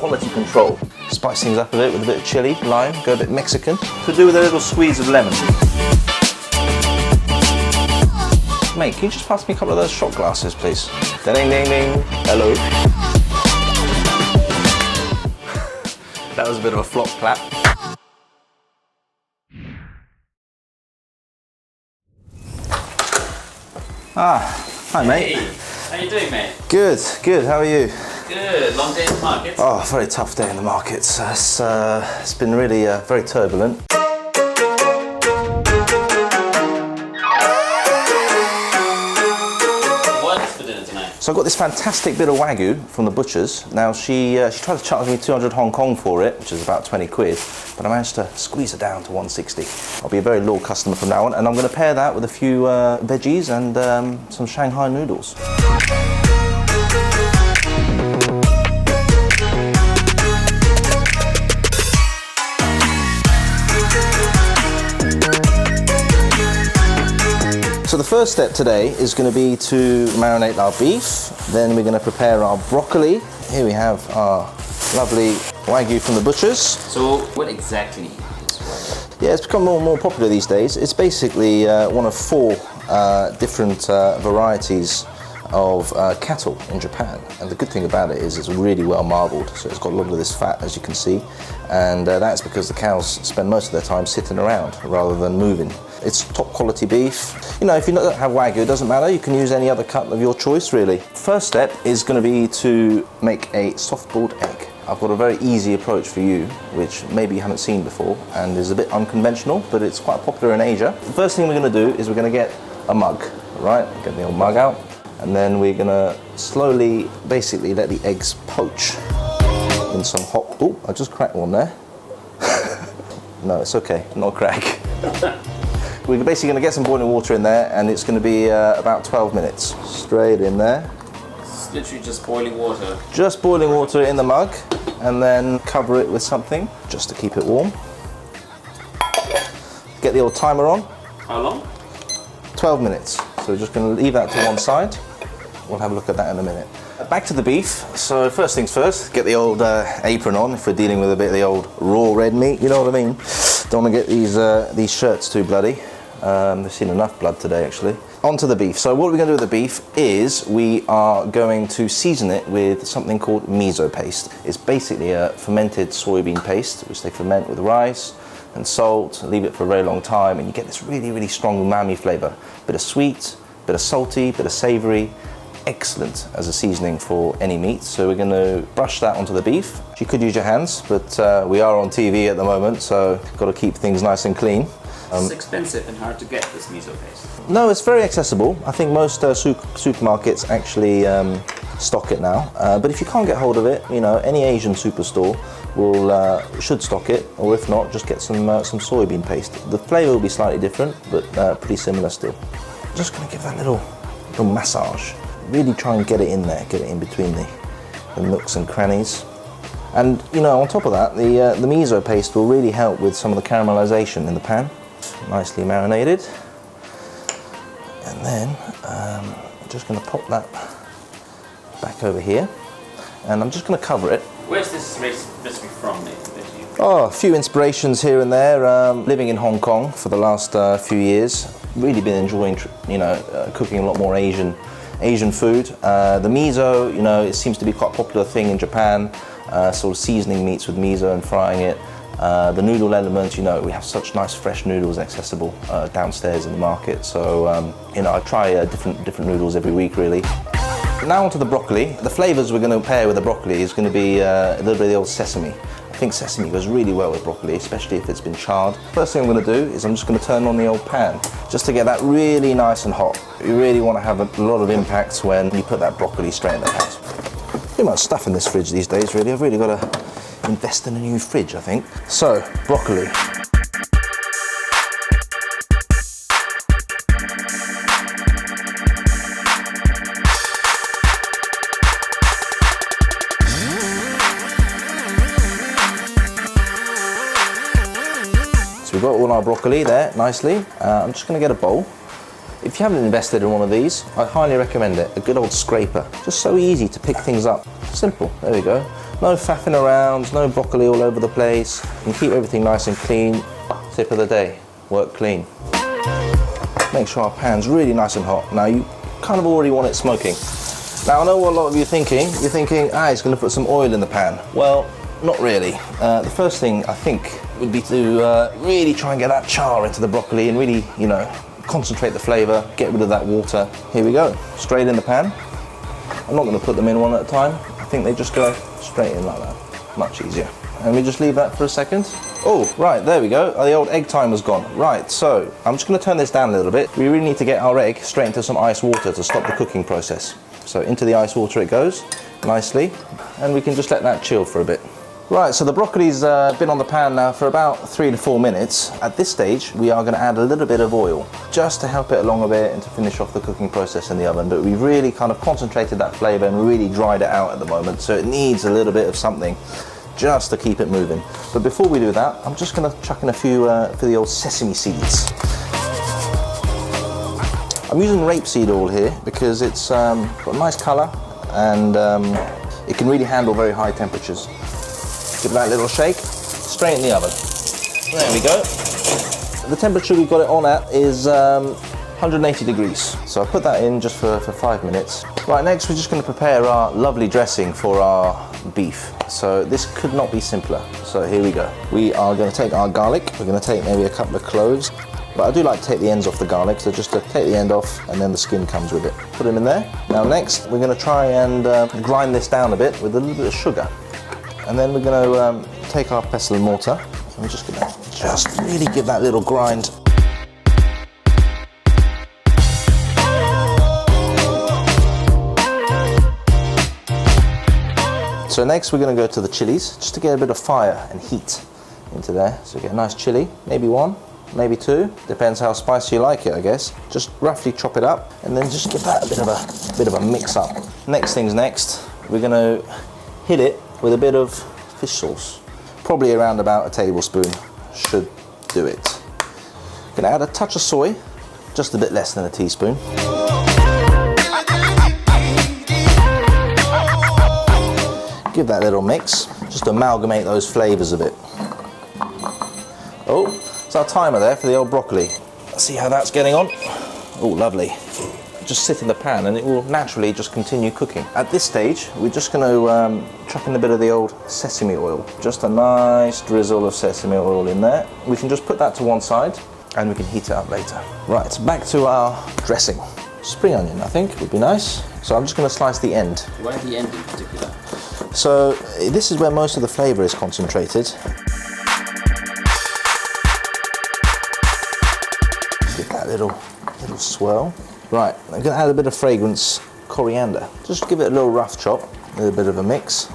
quality control. Spice things up a bit with a bit of chili, lime, go a bit Mexican. Could do with a little squeeze of lemon. Mate, can you just pass me a couple of those shot glasses, please? Ding, ding, ding. Hello. That was a bit of a flop clap. Hi mate. Hey, how you doing, mate? Good, good. How are you? Good. Long day in the market. Oh, very tough day in the markets. It's been really very turbulent. What's for dinner tonight? So I got this fantastic bit of Wagyu from the butcher's. Now she tried to charge me 200 Hong Kong for it, which is about 20 quid, but I managed to squeeze it down to 160. I'll be a very loyal customer from now on, and I'm going to pair that with a few veggies and some Shanghai Noodles. So the first step today is going to be to marinate our beef. Then we're going to prepare our broccoli. Here we have our lovely Wagyu from the butcher's. So what exactly is Wagyu? Yeah, it's become more and more popular these days. It's basically one of 4 different varieties of cattle in Japan. And the good thing about it is it's really well marbled. So it's got a lot of this fat, as you can see. And that's because the cows spend most of their time sitting around rather than moving. It's top quality beef. You know, if you don't have Wagyu, it doesn't matter. You can use any other cut of your choice, really. First step is going to be to make a soft-boiled egg. I've got a very easy approach for you, which maybe you haven't seen before, and is a bit unconventional, but it's quite popular in Asia. The first thing we're going to do is we're going to get a mug, right? Get the old mug out, and then we're going to slowly, basically, let the eggs poach in some hot... Oh, I just cracked one there. No, it's okay, not a crack. We're basically going to get some boiling water in there, and it's going to be about 12 minutes. Straight in there. It's literally just boiling water. Just boiling water in the mug, and then cover it with something just to keep it warm. Get the old timer on. How long? 12 minutes. So we're just going to leave that to one side. We'll have a look at that in a minute. Back to the beef. So first things first, get the old apron on if we're dealing with a bit of the old raw red meat. You know what I mean? Don't want to get these shirts too bloody. They've seen enough blood today, actually. Onto the beef. So what we're going to do with the beef is we are going to season it with something called miso paste. It's basically a fermented soybean paste, which they ferment with rice and salt, leave it for a very long time, and you get this really, really strong umami flavor. Bit of sweet, bit of salty, bit of savory. Excellent as a seasoning for any meat. So we're going to brush that onto the beef. You could use your hands, but we are on TV at the moment, so got to keep things nice and clean. It's expensive and hard to get this miso paste. No, it's very accessible. I think most supermarkets actually stock it now. But if you can't get hold of it, you know, any Asian superstore should stock it, or if not, just get some soybean paste. The flavour will be slightly different, but pretty similar still. Just going to give that little massage. Really try and get it in there, get it in between the nooks and crannies. And you know, on top of that, the miso paste will really help with some of the caramelization in the pan. Nicely marinated. And then I'm just going to pop that back over here. And I'm just going to cover it. Where's this recipe from, Nathan? Oh, a few inspirations here and there. Living in Hong Kong for the last few years, really been enjoying, cooking a lot more Asian food. The miso, you know, it seems to be quite a popular thing in Japan. Sort of seasoning meats with miso and frying it. The noodle element, you know, we have such nice fresh noodles accessible downstairs in the market. So, you know, I try different noodles every week, really. Now onto the broccoli. The flavors we're going to pair with the broccoli is going to be a little bit of the old sesame. I think sesame goes really well with broccoli, especially if it's been charred. First thing I'm going to do is I'm just going to turn on the old pan, just to get that really nice and hot. You really want to have a lot of impact when you put that broccoli straight in the pan. Too much stuff in this fridge these days, really. I've really got to invest in a new fridge, I think. So, broccoli. So we've got all our broccoli there, nicely. I'm just going to get a bowl. If you haven't invested in one of these, I highly recommend it. A good old scraper. Just so easy to pick things up. Simple. There we go. No faffing around, no broccoli all over the place. You can keep everything nice and clean. Tip of the day, work clean. Make sure our pan's really nice and hot. Now you kind of already want it smoking. Now I know what a lot of you are thinking. You're thinking, he's going to put some oil in the pan. Well, not really. The first thing I think would be to really try and get that char into the broccoli and really, you know, concentrate the flavour, get rid of that water. Here we go, straight in the pan. I'm not going to put them in one at a time. I think they just go straight in like that. Much easier. And we just leave that for a second. Oh, right, there we go. The old egg timer's gone. Right, so I'm just going to turn this down a little bit. We really need to get our egg straight into some ice water to stop the cooking process. So into the ice water it goes, nicely. And we can just let that chill for a bit. Right, so the broccoli's been on the pan now for about 3 to 4 minutes. At this stage, we are going to add a little bit of oil just to help it along a bit and to finish off the cooking process in the oven. But we've really kind of concentrated that flavour and really dried it out at the moment, so it needs a little bit of something just to keep it moving. But before we do that, I'm just going to chuck in a few for the old sesame seeds. I'm using rapeseed oil here because it's got a nice colour and it can really handle very high temperatures. Give that a little shake, straight in the oven. There we go. The temperature we've got it on at is 180 degrees. So I put that in just for 5 minutes. Right, next we're just going to prepare our lovely dressing for our beef. So this could not be simpler. So here we go. We are going to take our garlic. We're going to take maybe a couple of cloves. But I do like to take the ends off the garlic, so just to take the end off and then the skin comes with it. Put them in there. Now next we're going to try and grind this down a bit with a little bit of sugar. And then we're going to take our pestle and mortar and we're just going to just really give that little grind. So next we're going to go to the chilies, just to get a bit of fire and heat into there. So get a nice chili, maybe 1, maybe 2, depends how spicy you like it, I guess. Just roughly chop it up and then just give that a bit of a mix up. Next thing's next, we're going to hit it with a bit of fish sauce. Probably around about a tablespoon should do it. Gonna add a touch of soy, just a bit less than a teaspoon. Give that a little mix, just to amalgamate those flavors a bit. Oh, it's our timer there for the old broccoli. Let's see how that's getting on. Oh, lovely. Just sit in the pan and it will naturally just continue cooking. At this stage, we're just going to chuck in a bit of the old sesame oil. Just a nice drizzle of sesame oil in there. We can just put that to one side and we can heat it up later. Right, back to our dressing. Spring onion, I think, would be nice. So I'm just going to slice the end. Why the end in particular? So this is where most of the flavour is concentrated. Give that a little swirl. Right, I'm going to add a bit of fragrance, coriander. Just give it a little rough chop, with a bit of a mix.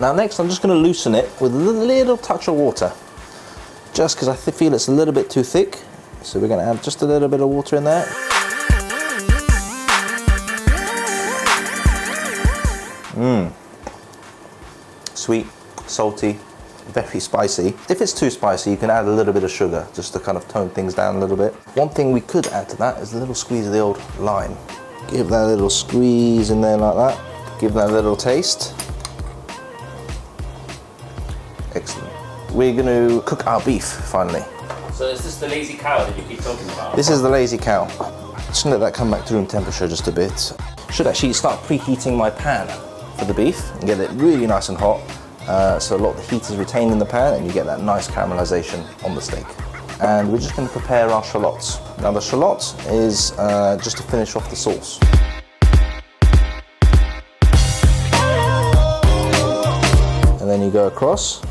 Now next I'm just going to loosen it with a little touch of water. Just because I feel it's a little bit too thick. So we're going to add just a little bit of water in there. Sweet, salty, very spicy. If it's too spicy, you can add a little bit of sugar just to kind of tone things down a little bit. One thing we could add to that is a little squeeze of the old lime. Give that a little squeeze in there like that. Give that a little taste. Excellent. We're going to cook our beef finally. So is this the lazy cow that you keep talking about? This is the lazy cow. Just let that come back to room temperature just a bit. Should actually start preheating my pan for the beef and get it really nice and hot. So a lot of the heat is retained in the pan and you get that nice caramelization on the steak. And we're just going to prepare our shallots. Now the shallot is just to finish off the sauce. And then you go across.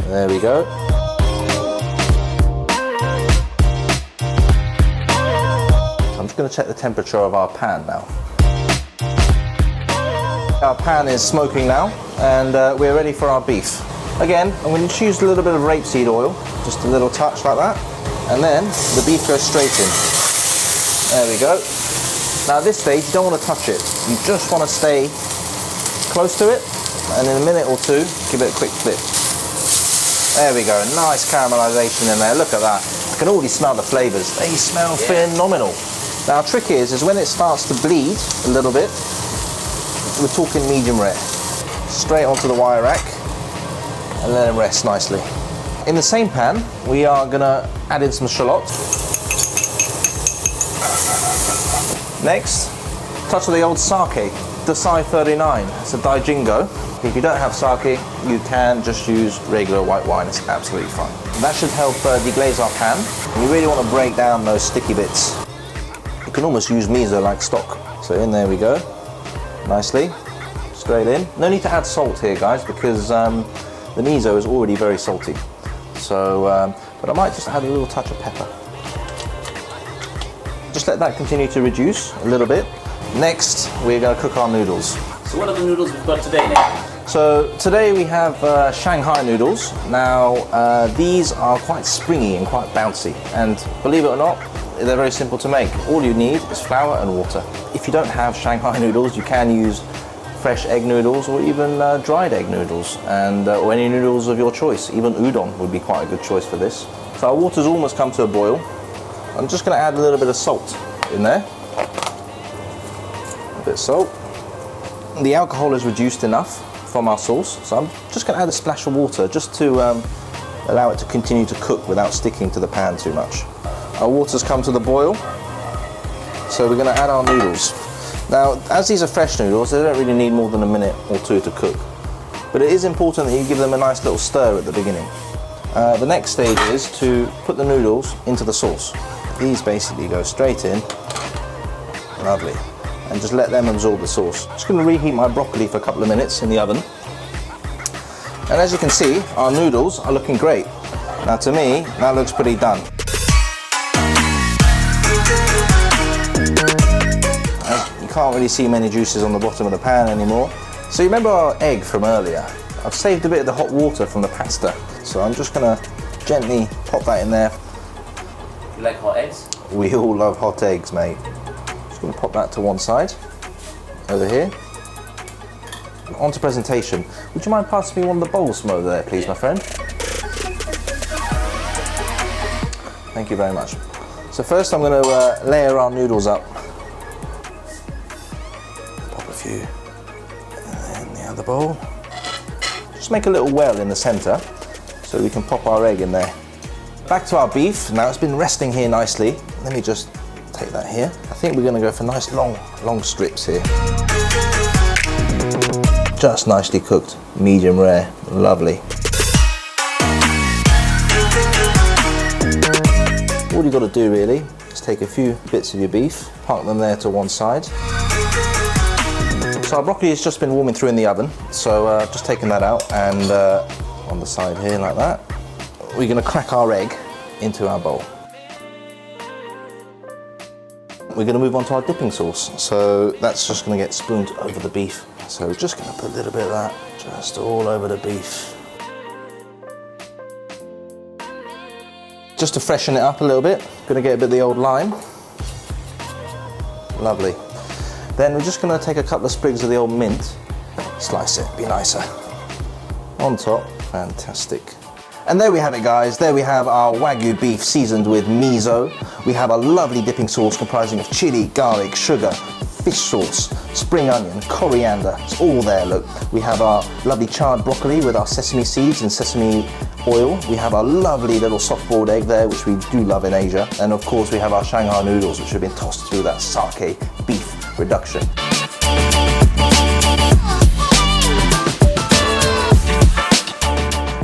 There we go. I'm just going to check the temperature of our pan now. Our pan is smoking now and we're ready for our beef. Again, I'm going to choose a little bit of rapeseed oil, just a little touch like that, and then the beef goes straight in. There we go. Now at this stage you don't want to touch it, you just want to stay close to it and in a minute or two give it a quick flip. There we go, nice caramelization in there, look at that. I can already smell the flavours, they smell phenomenal. Now the trick is when it starts to bleed a little bit, we're talking medium rare. straight onto the wire rack and let them rest nicely. In the same pan, we are gonna add in some shallot. Next, touch of the old sake, Dasai 39. It's a Daijingo. If you don't have sake, you can just use regular white wine. It's absolutely fine. That should help deglaze our pan. And you really want to break down those sticky bits. You can almost use miso like stock. So in there we go, nicely, straight in. No need to add salt here, guys, because the miso is already very salty. So, but I might just add a little touch of pepper. Just let that continue to reduce a little bit. Next, we're going to cook our noodles. So what are the noodles we've got today, Nathan? So today we have Shanghai Noodles. Now, these are quite springy and quite bouncy. And believe it or not, they're very simple to make. All you need is flour and water. If you don't have Shanghai noodles, you can use fresh egg noodles or even dried egg noodles, and or any noodles of your choice. Even udon would be quite a good choice for this. So our water's almost come to a boil. I'm just going to add a little bit of salt in there. A bit of salt. The alcohol is reduced enough from our sauce, so I'm just going to add a splash of water just to allow it to continue to cook without sticking to the pan too much. Our water's come to the boil, so we're going to add our noodles. Now, as these are fresh noodles, they don't really need more than a minute or two to cook, but it is important that you give them a nice little stir at the beginning. The next stage is to put the noodles into the sauce. These basically go straight in, lovely, and just let them absorb the sauce. Just going to reheat my broccoli for a couple of minutes in the oven. And as you can see, our noodles are looking great. Now to me, that looks pretty done. You can't really see many juices on the bottom of the pan anymore. So you remember our egg from earlier? I've saved a bit of the hot water from the pasta. So I'm just going to gently pop that in there. You like hot eggs? We all love hot eggs, mate. Just going to pop that to one side, over here. On to presentation. Would you mind passing me one of the bowls from over there, please, my friend? Thank you very much. So first I'm going to layer our noodles up. Pop a few in the other bowl. Just make a little well in the centre so we can pop our egg in there. Back to our beef. Now it's been resting here nicely. Let me just take that here. I think we're going to go for nice long strips here. Just nicely cooked, medium rare, lovely. All you've got to do really is take a few bits of your beef, park them there to one side. So our broccoli has just been warming through in the oven, so just taking that out and on the side here like that. We're going to crack our egg into our bowl. We're going to move on to our dipping sauce. So that's just going to get spooned over the beef. So we're just going to put a little bit of that just all over the beef. Just to freshen it up a little bit, going to get a bit of the old lime. Lovely. Then we're just going to take a couple of sprigs of the old mint, slice it, be nicer. On top, fantastic. And there we have it, guys. There we have our Wagyu beef seasoned with miso. We have a lovely dipping sauce comprising of chili, garlic, sugar, fish sauce, spring onion, coriander. It's all there, look. We have our lovely charred broccoli with our sesame seeds and sesame oil. We have our lovely little soft-boiled egg there, which we do love in Asia. And of course, we have our Shanghai noodles, which have been tossed through that sake beef reduction.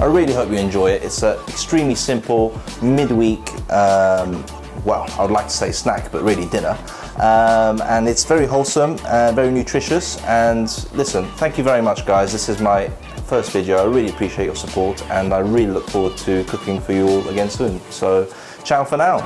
I really hope you enjoy it. It's an extremely simple midweek, well, I would like to say snack, but really dinner. And it's very wholesome, very nutritious. And listen, thank you very much, guys. This is my first video. I really appreciate your support, and I really look forward to cooking for you all again soon. So, ciao for now.